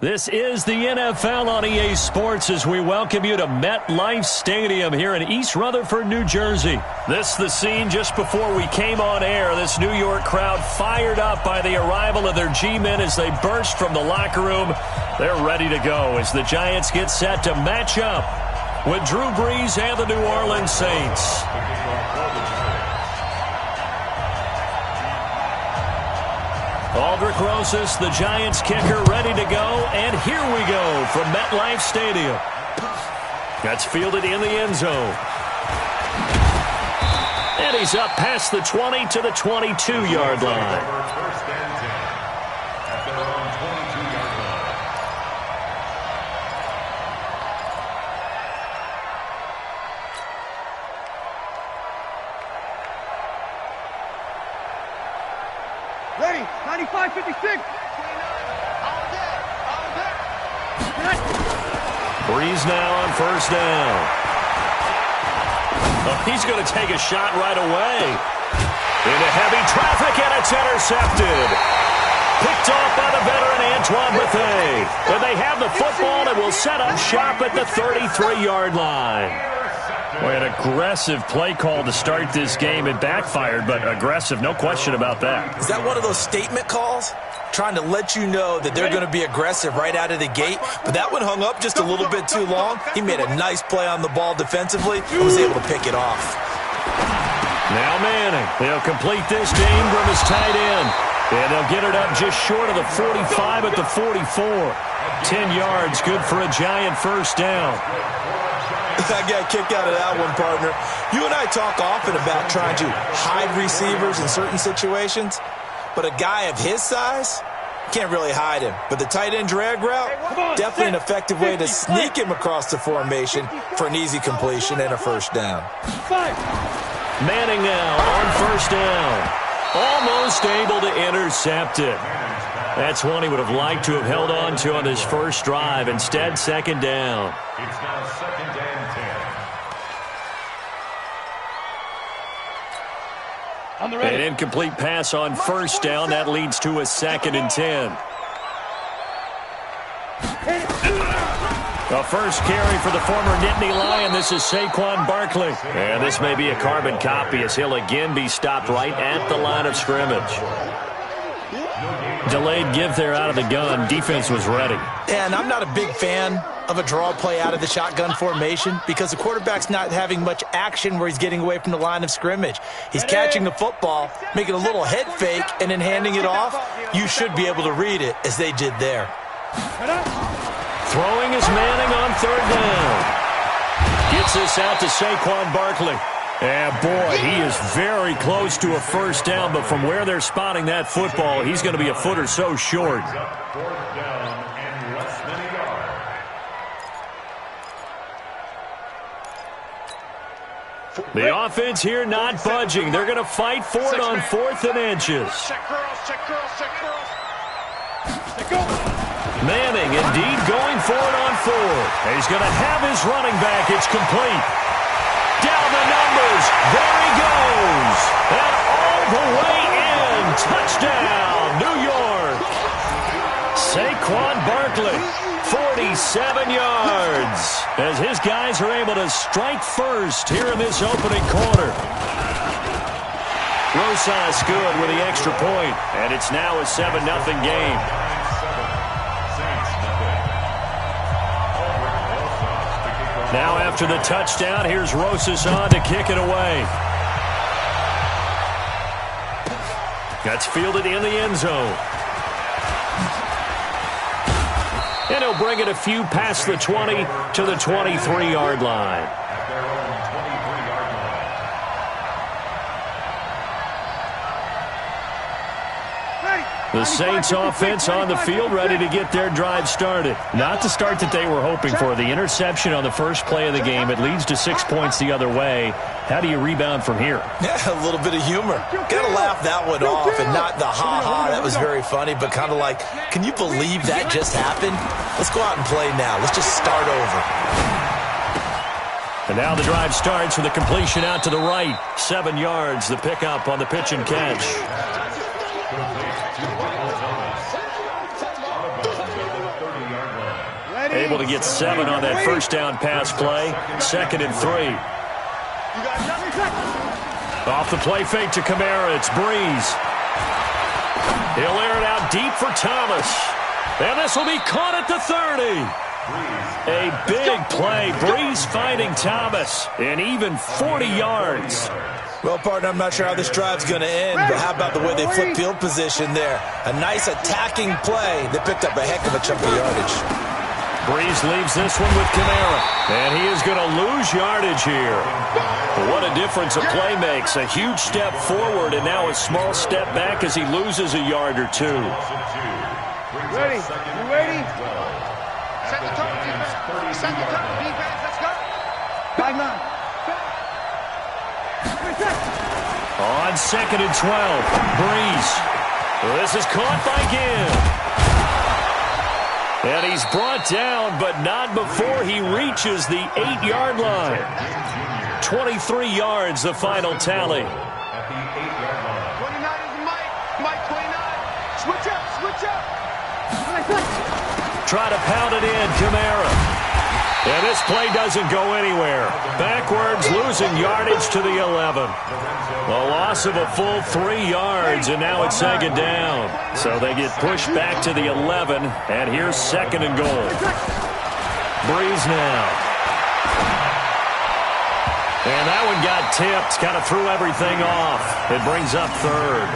This is the NFL on EA Sports as we welcome you to MetLife Stadium here in East Rutherford, New Jersey. This is the scene just before we came on air. This New York crowd fired up by the arrival of their G-men as they burst from the locker room. They're ready to go as the Giants get set to match up with Drew Brees and the New Orleans Saints. Aldrick Rosas, the Giants kicker, ready to go. And here we go from MetLife Stadium. That's fielded in the end zone. And he's up past the 20 to the 22-yard line. Ready, 95-56. Brees now on first down. Oh, he's going to take a shot right away. Into heavy traffic, and it's intercepted. Picked off by the veteran Antoine Bethea. And they have the football and will set up shop at the 33-yard line. Boy, an aggressive play call to start this game. It backfired, but aggressive, no question about that. Is that one of those statement calls? Trying to let you know that they're going to be aggressive right out of the gate. But that one hung up just a little bit too long. He made a nice play on the ball defensively and was able to pick it off. Now Manning. They'll complete this to Ingram as tight end. And they'll get it up just short of the 45 at the 44. 10 yards, good for a Giant first down. I got a kick out of that one, partner. You and I talk often about trying to hide receivers in certain situations, but a guy of his size can't really hide him. But the tight end drag route, definitely an effective way to sneak him across the formation for an easy completion and a first down. Manning now on first down. Almost able to intercept it. That's one he would have liked to have held on to on his first drive. Instead, second down. It's now second and 10. An incomplete pass on first down. That leads to a second and 10. The first carry for the former Nittany Lion. This is Saquon Barkley. And this may be a carbon copy as he'll again be stopped right at the line of scrimmage. Delayed give there out of the gun. Defense was ready. And I'm not a big fan of a draw play out of the shotgun formation because the quarterback's not having much action where he's getting away from the line of scrimmage. He's catching the football, making a little head fake, and then handing it off. You should be able to read it as they did there. Throwing is Manning on third down. Gets this out to Saquon Barkley. And, boy, he is very close to a first down, but from where they're spotting that football, he's going to be a foot or so short. Fourth down and less than a yard. The offense here not budging. They're going to fight for it on 4th and inches. Check girls, check girls, check girls. Check go. Manning indeed going for it on 4. And he's going to have his running back. It's complete. Down the numbers. There he goes. And all the way in. Touchdown, New York. Saquon Barkley, 47 yards. As his guys are able to strike first here in this opening quarter. Rosas good with the extra point. And it's now a 7-0 game. Now after the touchdown, here's Rosas on to kick it away. That's fielded in the end zone. And he'll bring it a few past the 20 to the 23-yard line. The Saints offense on the field ready to get their drive started. Not the start that they were hoping for. The interception on the first play of the game. It leads to 6 points the other way. How do you rebound from here? Yeah, a little bit of humor. Got to laugh that one off and not the ha-ha. That was very funny, but kind of like, can you believe that just happened? Let's go out and play now. Let's just start over. And now the drive starts with a completion out to the right. 7 yards, the pickup on the pitch and catch. able to get 7 on that first down pass play. 2nd and 3. Off the play fake to Kamara, it's Breeze. He'll air it out deep for Thomas. And this will be caught at the 30. A big play. Breeze finding Thomas. And even 40 yards. Well, partner, I'm not sure how this drive's going to end, but how about the way they flip field position there? A nice attacking play. They picked up a heck of a chunk of yardage. Breeze leaves this one with Kamara. And he is going to lose yardage here. But what a difference a play makes. A huge step forward and now a small step back as he loses a yard or two. Ready? You ready? Set the tone, defense. Set the tone, defense. Let's go. 5-9. On 2nd and 12, Breeze. This is caught by Gibb. And he's brought down, but not before he reaches the 8-yard line. 23 yards, the final tally. 29 is Mike. Mike 29. Switch up, switch up. Try to pound it in, Kamara. And this play doesn't go anywhere. Backwards, losing yardage to the 11. A loss of a full 3 yards, and now it's 2nd down. So they get pushed back to the 11, and here's 2nd and goal. Breeze now. And that one got tipped, kind of threw everything off. It brings up 3rd.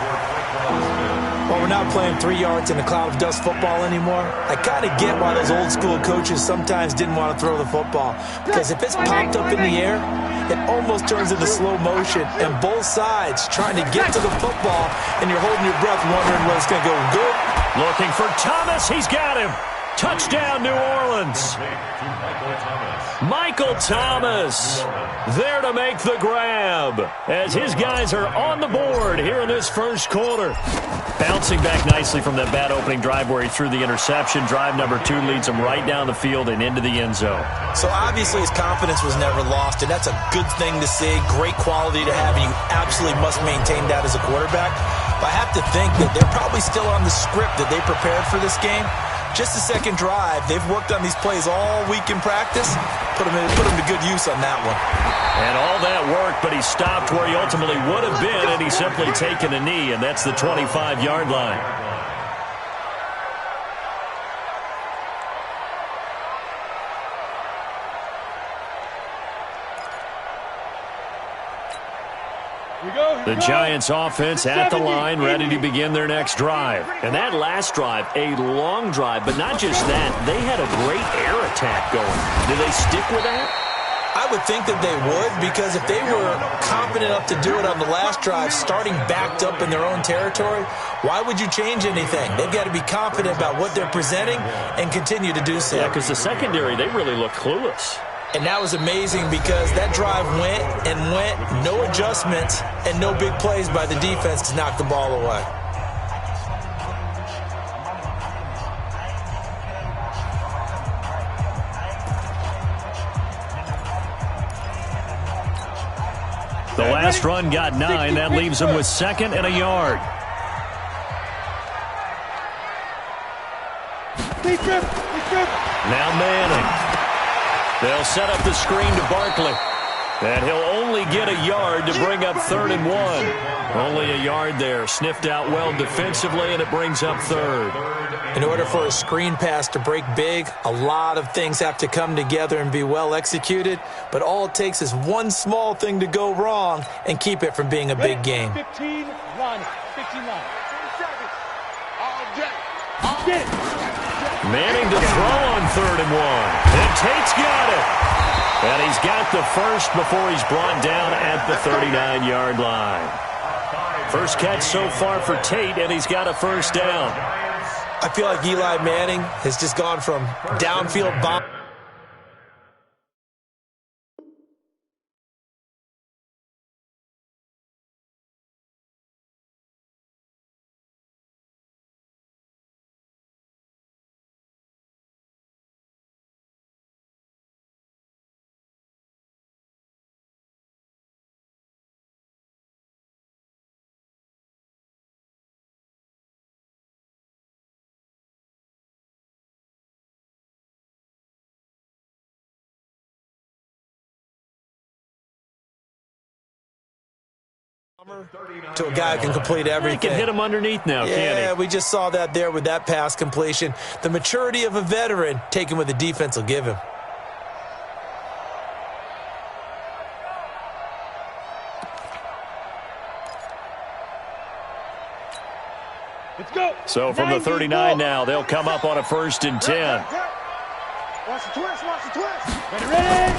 Well, we're not playing 3 yards in a cloud of dust football anymore. I kind of get why those old school coaches sometimes didn't want to throw the football. Because if it's popped up in the air, it almost turns into slow motion. And both sides trying to get to the football, and you're holding your breath wondering whether it's going to go good. Looking for Thomas. He's got him. Touchdown, New Orleans. Michael Thomas there to make the grab as his guys are on the board here in this first quarter. Bouncing back nicely from that bad opening drive where he threw the interception. Drive number 2 leads him right down the field and into the end zone. So obviously his confidence was never lost, and that's a good thing to see. Great quality to have, and you absolutely must maintain that as a quarterback. But I have to think that they're probably still on the script that they prepared for this game. Just the second drive. They've worked on these plays all week in practice. Put him to good use on that one. And all that worked, but he stopped where he ultimately would have been, and he's simply taken a knee, and that's the 25-yard line. The Giants offense at the line, ready to begin their next drive. And that last drive, a long drive, but not just that. They had a great air attack going. Do they stick with that? I would think that they would, because if they were confident enough to do it on the last drive, starting backed up in their own territory, why would you change anything? They've got to be confident about what they're presenting and continue to do so. Yeah, because the secondary, they really look clueless. And that was amazing because that drive went and went, no adjustments, and no big plays by the defense to knock the ball away. The last run got 9. That leaves him with 2nd and a yard. Now Manning. They'll set up the screen to Barkley. And he'll only get a yard to bring up 3rd and 1. Only a yard there. Sniffed out well defensively, and it brings up 3rd. In order for a screen pass to break big, a lot of things have to come together and be well executed. But all it takes is one small thing to go wrong and keep it from being a big game. 15 line. 15 line. 10 seconds. All day. All day. Manning to throw on 3rd and 1. And Tate's got it. And he's got the first before he's brought down at the 39-yard line. First catch so far for Tate, and he's got a first down. I feel like Eli Manning has just gone from downfield bomb To a guy who can complete everything. He can hit him underneath now, can't he? Yeah, we just saw that there with that pass completion. The maturity of a veteran taken what the defense will give him. Let's go. So from the 39 now, they'll come up on a 1st and 10. Watch the twist, watch the twist. Ready?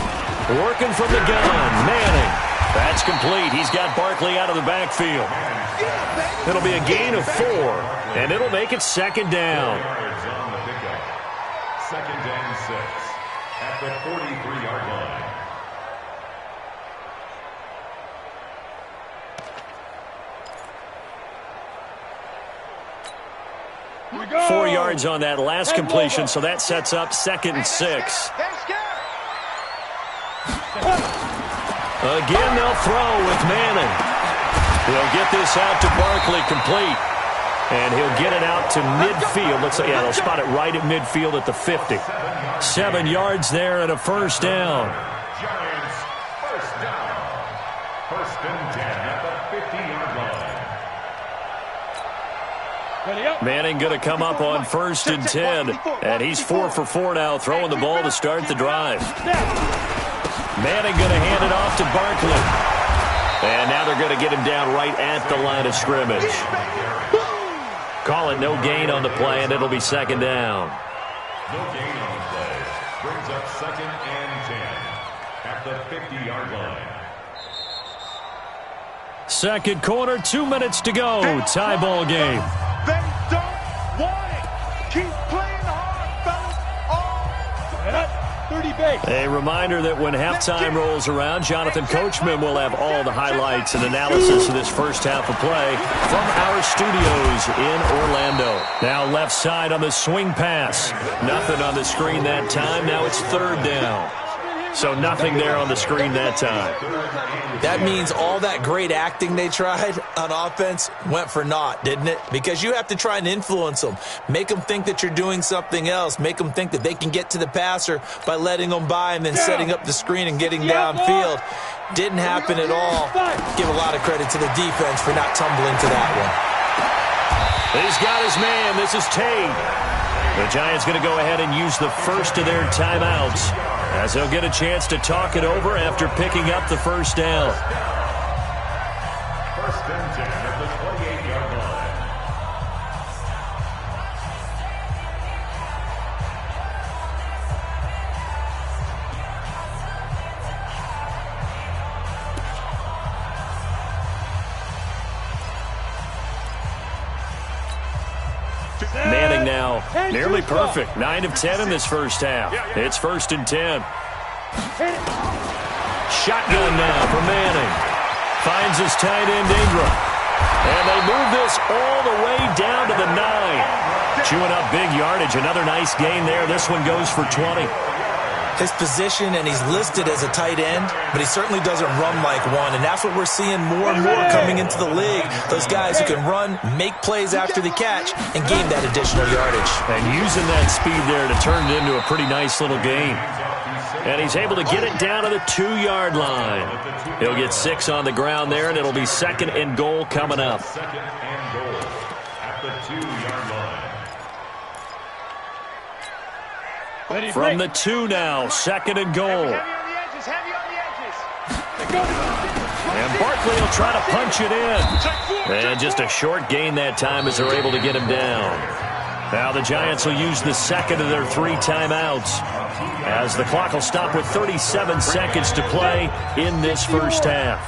Working from the gun, Manning. That's complete. He's got Barkley out of the backfield. It'll be a gain of 4, and it'll make it 2nd down. 2nd and 6 at the 43-yard line. Here we go. 4 yards on that last completion, so that sets up 2nd and 6. Again, they'll throw with Manning. He'll get this out to Barkley complete. And he'll get it out to midfield. Yeah, they'll spot it right at midfield at the 50. 7 yards there and a 1st down. Giants, 1st down. 1st and 10 at the 50-yard line. Ready up. Manning going to come up on 1st and 10. And he's 4 for 4 now, throwing the ball to start the drive. Manning going to hand it off to Barkley. And now they're going to get him down right at the line of scrimmage. Call it no gain on the play, and it'll be 2nd down. No gain on the play. Brings up 2nd and 10 at the 50-yard line. 2nd quarter, 2 minutes to go. Tie ball game. They don't want it. Keep playing hard, fellas. Head up. 30 base. A reminder that when halftime rolls around, Jonathan Coachman will have all the highlights and analysis of this first half of play from our studios in Orlando. Now left side on the swing pass. Nothing on the screen that time. Now it's 3rd down. So nothing there on the screen that time. That means all that great acting they tried on offense went for naught, didn't it? Because you have to try and influence them. Make them think that you're doing something else. Make them think that they can get to the passer by letting them by and then setting up the screen and getting downfield. Didn't happen at all. Give a lot of credit to the defense for not tumbling to that one. He's got his man. This is Tate. The Giants going to go ahead and use the first of their timeouts as they'll get a chance to talk it over after picking up the 1st down. 1st and 10 at the 28-yard line. Manning now nearly perfect. 9 of 10 in this first half. It's 1st and 10. Shotgun now for Manning. Finds his tight end Ingram. And they move this all the way down to the 9. Chewing up big yardage. Another nice gain there. This one goes for 20. His position, and he's listed as a tight end, but he certainly doesn't run like one, and that's what we're seeing more and more coming into the league. Those guys who can run, make plays after the catch, and gain that additional yardage. And using that speed there to turn it into a pretty nice little gain. And he's able to get it down to the 2-yard line. He'll get 6 on the ground there, and it'll be 2nd and goal coming up. 2nd and goal at the 2-yard line. From the 2 now, 2nd and goal. And Barkley will try to punch it in. And just a short gain that time as they're able to get him down. Now the Giants will use the 2nd of their 3 timeouts as the clock will stop with 37 seconds to play in this first half.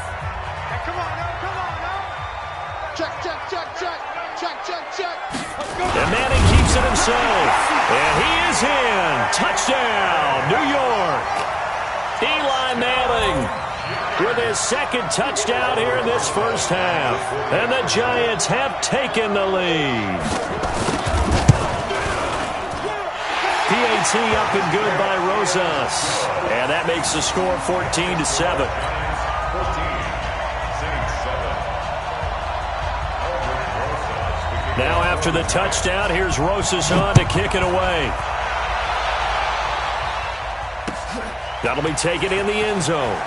And Manning keeps it himself. And he is in. Touchdown, New York. Eli Manning with his 2nd touchdown here in this first half. And the Giants have taken the lead. PAT up and good by Rosas. And that makes the score 14-7. Now after the touchdown, here's Rosas on to kick it away. That'll be taken in the end zone.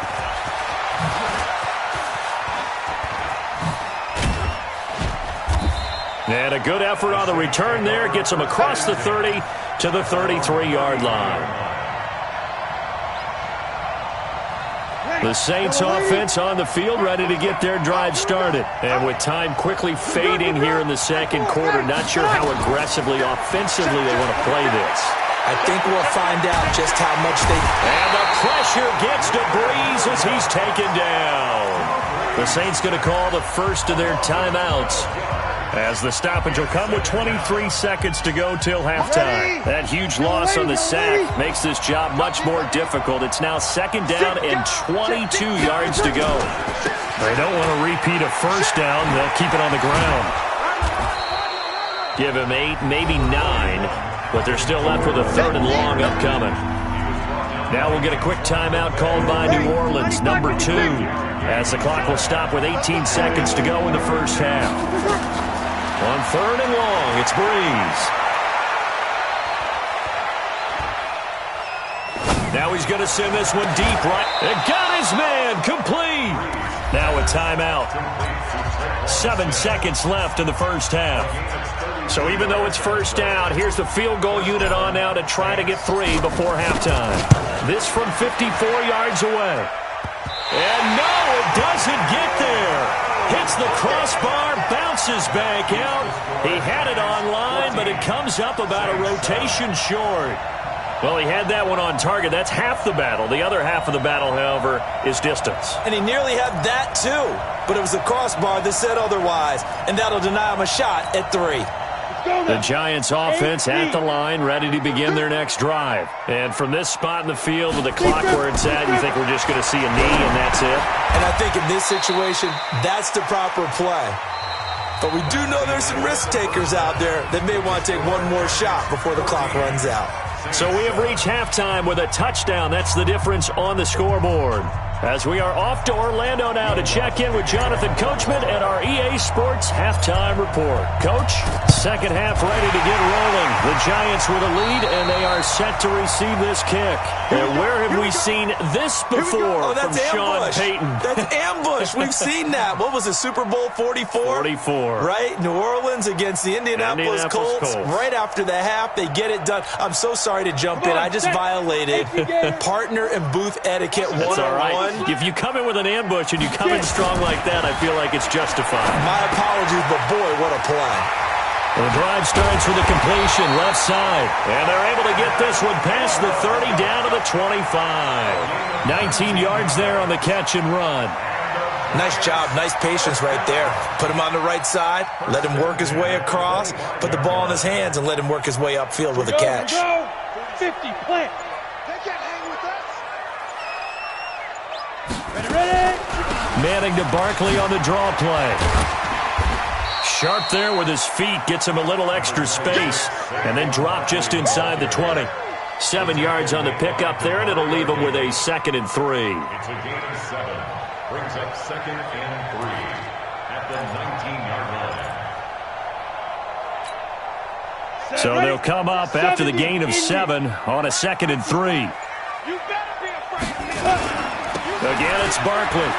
And a good effort on the return there. Gets them across the 30 to the 33-yard line. The Saints offense on the field, ready to get their drive started. And with time quickly fading here in the second quarter, not sure how aggressively, offensively they want to play this. I think we'll find out just how much they... And the pressure gets to Breeze as he's taken down. The Saints going to call the first of their timeouts, as the stoppage will come with 23 seconds to go till halftime. That huge loss on the sack makes this job much more difficult. It's now second down and 22 yards to go. They don't want to repeat a first down. They'll keep it on the ground. Give him 8, maybe 9, but they're still left with a third and long upcoming. Now we'll get a quick timeout called by New Orleans, number 2, as the clock will stop with 18 seconds to go in the first half. On third and long, it's Breeze. Now he's going to send this one deep right. And got his man, complete. Now a timeout. 7 seconds left in the first half. So even though it's first down, here's the field goal unit on now to try to get 3 before halftime. This from 54 yards away. And no, it doesn't get there. Hits the crossbar, bounces back out. He had it on line, but it comes up about a rotation short. Well, he had that one on target. That's half the battle. The other half of the battle, however, is distance. And he nearly had that, too. But it was the crossbar that said otherwise, and that'll deny him a shot at 3. The Giants offense at the line, ready to begin their next drive. And from this spot in the field with the clock where it's at, you think we're just going to see a knee and that's it? And I think in this situation, that's the proper play. But we do know there's some risk takers out there that may want to take one more shot before the clock runs out. So we have reached halftime with a touchdown. That's the difference on the scoreboard. As we are off to Orlando now to check in with Jonathan Coachman at our EA Sports Halftime Report. Coach, second half ready to get rolling. The Giants with a lead, and they are set to receive this kick. And where have we seen this before from Sean Payton? That's ambush. We've seen that. What was it, Super Bowl 44? 44. Right? New Orleans against the Indianapolis Colts. Right after the half, they get it done. I'm so sorry to jump in. I just violated partner and booth etiquette 101. If you come in with an ambush and you come in strong like that, I feel like it's justified. My apologies, but boy, what a play. The drive starts with a completion left side, and they're able to get this one past the 30 down to the 25. 19 yards there on the catch and run. Nice job, nice patience right there. Put him on the right side, let him work his way across, put the ball in his hands, and let him work his way upfield with a catch. 50, plant. They can't hang with us. Ready? Manning to Barkley on the draw play. Sharp there with his feet, gets him a little extra space, and then drop just inside the 20. 7 yards on the pickup there, and it'll leave him with a 2nd and 3. It's a gain of 7. Brings up 2nd and 3 at the 19-yard line. So they'll come up after the gain of 7 on a 2nd and 3. You better be afraid. Again, it's Barkley.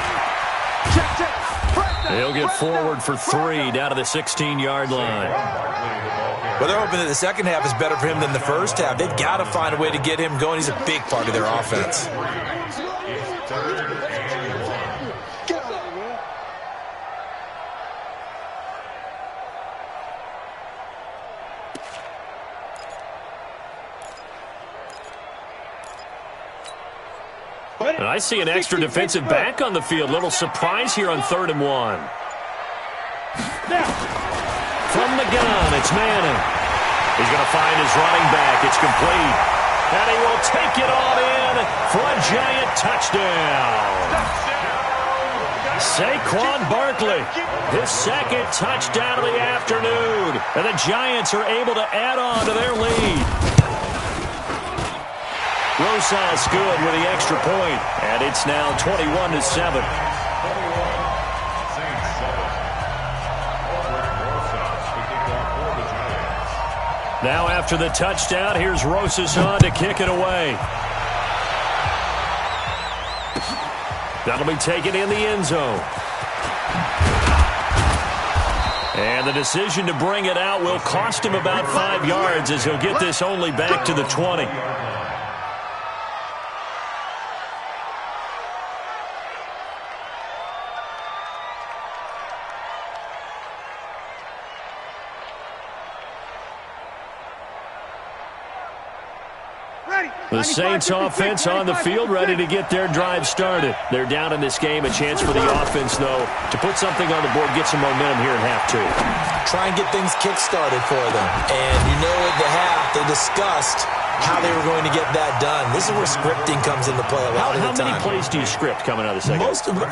He'll get forward for 3 down to the 16-yard line. Well, they're hoping that the second half is better for him than the first half. They've got to find a way to get him going. He's a big part of their offense. It's 3rd and 1. And I see an extra defensive back on the field. Little surprise here on 3rd and 1. From the gun, it's Manning. He's going to find his running back. It's complete. And he will take it on in for a Giant touchdown. Saquon Barkley, his 2nd touchdown of the afternoon. And the Giants are able to add on to their lead. Rosas good with the extra point, and it's now 21-7. Now after the touchdown, here's Rosas on to kick it away. That'll be taken in the end zone. And And the decision to bring it out will cost him about 5 yards as he'll get this only back to the 20. The Saints offense on the field, ready to get their drive started. They're down in this game. A chance for the offense, though, to put something on the board, get some momentum here in half two. Try and get things kick-started for them. And you know at the half, they discussed how they were going to get that done. This is where scripting comes into play a lot of the time. How many plays do you script coming out of the second?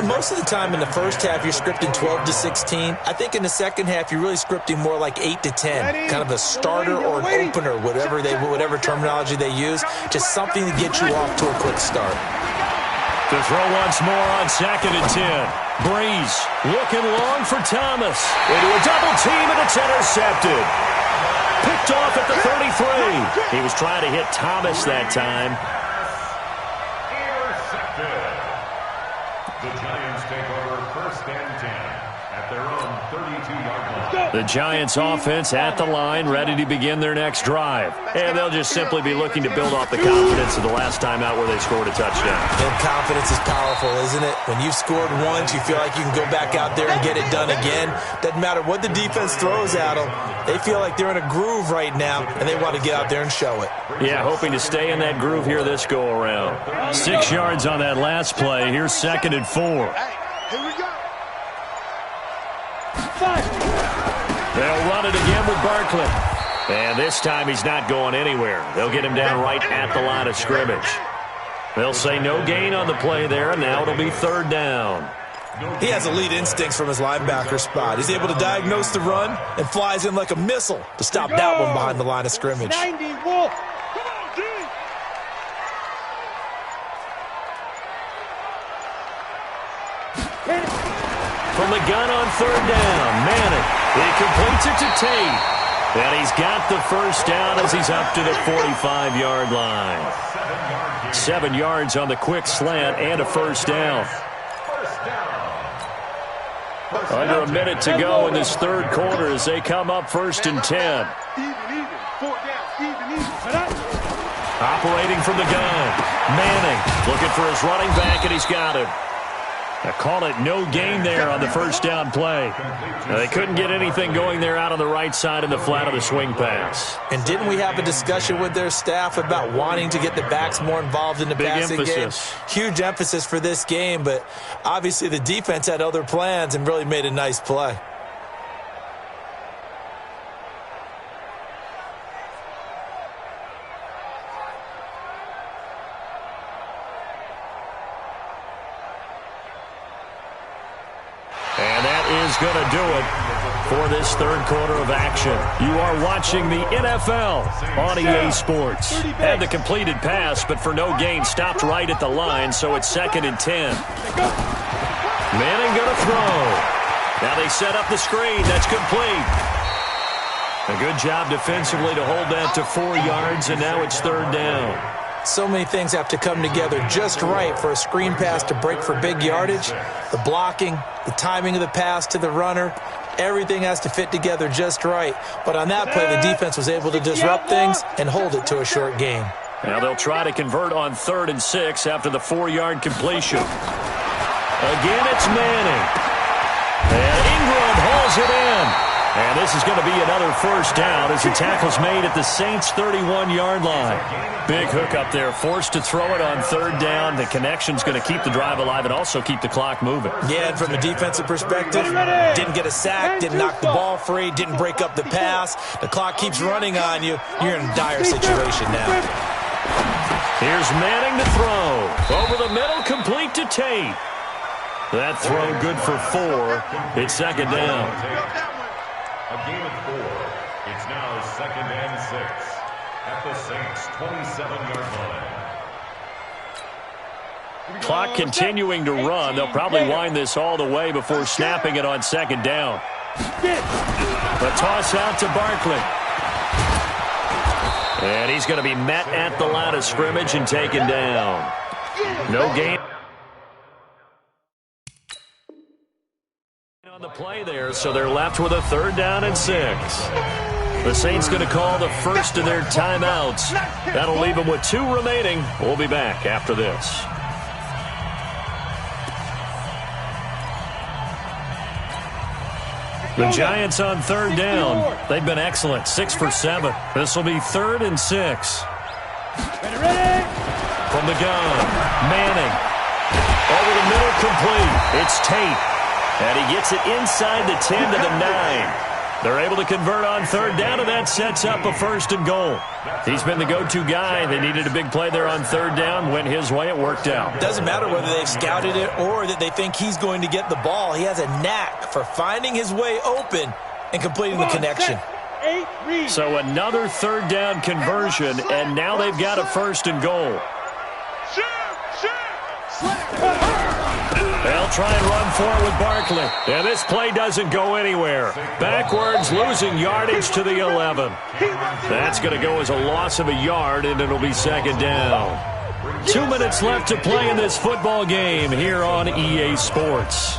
Most of the time in the first half, you're scripting 12 to 16. I think in the second half, you're really scripting more like 8 to 10. Kind of a starter or an opener, whatever terminology they use. Just something to get you off to a quick start. To throw once more on 2nd and 10. Breeze looking long for Thomas. Into a double team, and it's intercepted. Picked off at the 33. He was trying to hit Thomas that time. Intercepted. The Giants take over 1st and 10 at their own 32-yard line. The Giants offense at the line, ready to begin their next drive. And they'll just simply be looking to build off the confidence of the last time out where they scored a touchdown. And confidence is powerful, isn't it? When you've scored once, you feel like you can go back out there and get it done again. Doesn't matter what the defense throws at them. They feel like they're in a groove right now, and they want to get out there and show it. Yeah, hoping to stay in that groove here this go-around. 6 yards on that last play. Here's 2nd and 4. Hey, here we go. They'll run it again with Barkley. And this time he's not going anywhere. They'll get him down right at the line of scrimmage. They'll say no gain on the play there, and now it'll be 3rd down. He has elite instincts from his linebacker spot. He's able to diagnose the run and flies in like a missile to stop that one behind the line of scrimmage. 90, Wolf. Come on, G. From the gun on 3rd down, Manning. He completes it to Tate. And he's got the first down as he's up to the 45-yard line. 7 yards on the quick slant and a first down. Under a minute to go in this 3rd quarter as they come up 1st and 10. Even. 4 down. Even. Operating from the gun. Manning looking for his running back, and he's got him. I call it no gain there on the first down play. They couldn't get anything going there out on the right side in the flat of the swing pass. And didn't we have a discussion with their staff about wanting to get the backs more involved in the passing game? Huge emphasis for this game, but obviously the defense had other plans and really made a nice play. Going to do it for this 3rd quarter of action. You are watching the NFL on EA Sports. Had the completed pass, but for no gain, stopped right at the line, so it's 2nd and 10. Manning going to throw. Now they set up the screen. That's complete. A good job defensively to hold that to 4 yards, and now it's 3rd down. So many things have to come together just right for a screen pass to break for big yardage. The blocking, the timing of the pass to the runner, everything has to fit together just right. But on that play, the defense was able to disrupt things and hold it to a short gain. Now they'll try to convert on 3rd and 6 after the 4-yard completion. Again, it's Manning. And Ingram hauls it in. And this is going to be another first down as the tackle's made at the Saints' 31-yard line. Big hook up there, forced to throw it on 3rd down. The connection's going to keep the drive alive and also keep the clock moving. Yeah, and from a defensive perspective, didn't get a sack, didn't knock the ball free, didn't break up the pass. The clock keeps running on you. You're in a dire situation now. Here's Manning to throw. Over the middle, complete to Tate. That throw good for 4. It's 2nd down. A game of 4. It's now 2nd and 6 at the Saints' 27-yard line. Clock continuing to run. They'll probably wind this all the way before snapping it on 2nd down. The toss out to Barkley. And he's going to be met at the line of scrimmage and taken down. No gain on the play there, so they're left with a 3rd down and 6. The Saints going to call the first of their timeouts. That'll leave them with 2 remaining. We'll be back after this. The Giants on 3rd down. They've been excellent, 6 for 7. This will be 3rd and 6. Ready? From the gun, Manning. Over the middle, complete. It's Tate. And he gets it inside the 10 to the 9. They're able to convert on 3rd down, and that sets up a 1st and goal. He's been the go-to guy. They needed a big play there on 3rd down. Went his way. It worked out. Doesn't matter whether they've scouted it or that they think he's going to get the ball. He has a knack for finding his way open and completing the connection. So another 3rd down conversion, and now they've got a 1st and goal. They'll try and run for it with Barkley. And this play doesn't go anywhere. Backwards, losing yardage to the 11. That's going to go as a loss of a yard, and it'll be 2nd down. 2 minutes left to play in this football game here on EA Sports.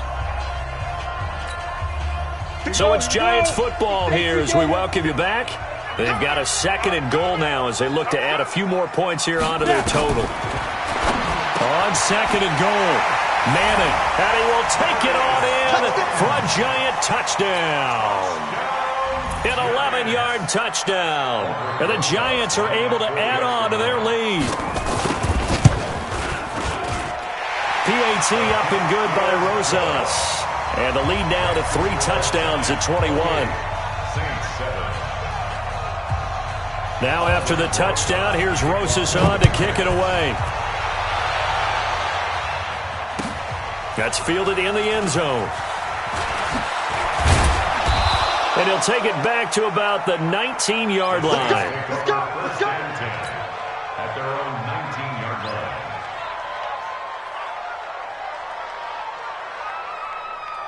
So it's Giants football here as we welcome you back. They've got a 2nd and goal now as they look to add a few more points here onto their total. On 2nd and goal. Manning, and he will take it on in for a Giant touchdown. An 11-yard touchdown. And the Giants are able to add on to their lead. PAT up and good by Rosas. And the lead now to 3 touchdowns at 21. Now after the touchdown, here's Rosas on to kick it away. That's fielded in the end zone. And he'll take it back to about the 19-yard line. Let's go. At their own 19-yard line.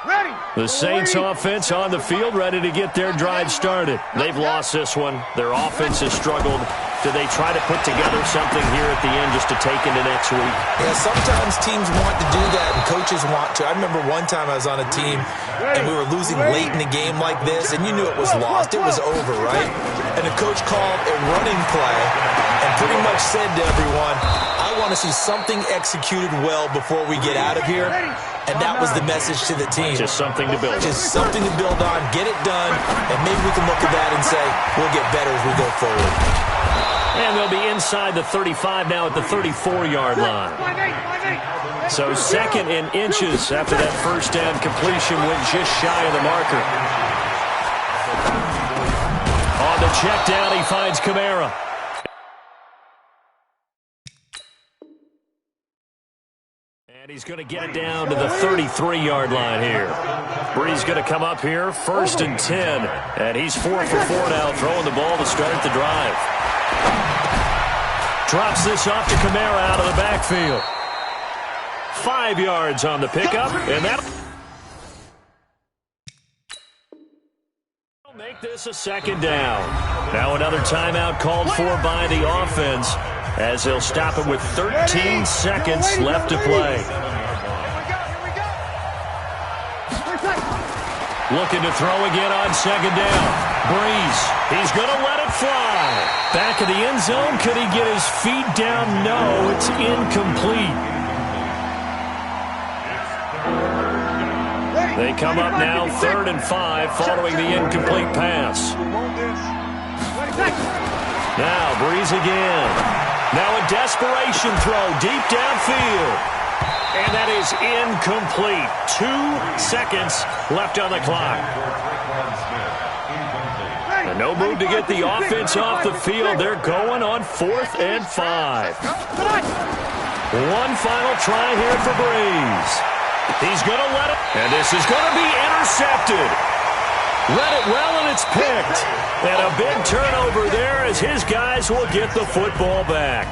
Ready. The Saints offense on the field, ready to get their drive started. They've lost this one. Their offense has struggled. Do they try to put together something here at the end just to take into next week? Yeah, sometimes teams want to do that and coaches want to. I remember one time I was on a team and we were losing late in the game like this, and you knew it was lost. It was over, right? And the coach called a running play and pretty much said to everyone, I want to see something executed well before we get out of here. And that was the message to the team. Just something to build on. Just something to build on, get it done, and maybe we can look at that and say, we'll get better as we go forward. And they'll be inside the 35 now at the 34-yard line. So 2nd and inches after that 1st down completion went just shy of the marker. On the check down, he finds Kamara. And he's going to get it down to the 33-yard line here. Bree's going to come up here, 1st and 10. And he's 4 for 4 now, throwing the ball to start the drive. Drops this off to Kamara out of the backfield. 5 yards on the pickup, and that'll make this a 2nd down. Now another timeout called for by the offense as they'll stop it with 13 seconds left to play. Looking to throw again on 2nd down. Breeze, he's going to let it fly. Back of the end zone, could he get his feet down? No, it's incomplete. They come up now 3rd and 5 following the incomplete pass. Now Breeze again. Now a desperation throw deep downfield. And that is incomplete. 2 seconds left on the clock. And no move to get the offense off the field. They're going on 4th and 5. One final try here for Breeze. He's going to let it. And this is going to be intercepted. Read it well, and it's picked. And a big turnover there as his guys will get the football back.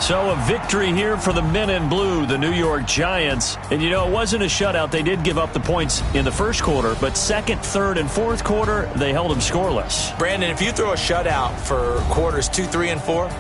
So a victory here for the men in blue, the New York Giants. And, you know, it wasn't a shutout. They did give up the points in the first quarter, but 2nd, 3rd, and 4th quarter, they held them scoreless. Brandon, if you throw a shutout for quarters 2, 3, and 4,